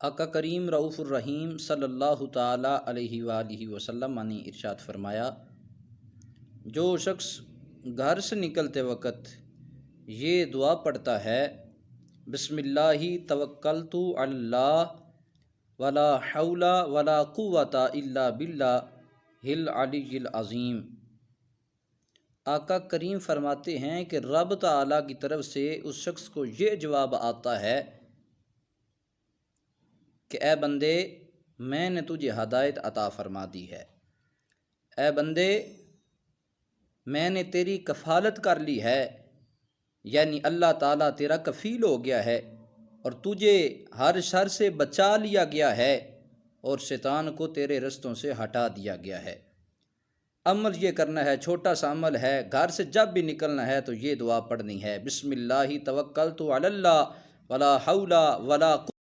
آقا کریم رؤوف الرحیم صلی اللہ تعالیٰ علیہ وآلہ وسلم نے ارشاد فرمایا، جو شخص گھر سے نکلتے وقت یہ دعا پڑھتا ہے، بسم اللہ توکلت علی اللہ ولا حول ولا قوۃ الا باللہ العلی العظیم، آقا کریم فرماتے ہیں کہ رب تعالیٰ کی طرف سے اس شخص کو یہ جواب آتا ہے کہ اے بندے، میں نے تجھے ہدایت عطا فرما دی ہے، اے بندے میں نے تیری کفالت کر لی ہے، یعنی اللہ تعالیٰ تیرا کفیل ہو گیا ہے اور تجھے ہر شر سے بچا لیا گیا ہے اور شیطان کو تیرے رستوں سے ہٹا دیا گیا ہے۔ عمل یہ کرنا ہے، چھوٹا سا عمل ہے، گھر سے جب بھی نکلنا ہے تو یہ دعا پڑھنی ہے، بسم اللہ توکلت علی اللہ ولا حول ولا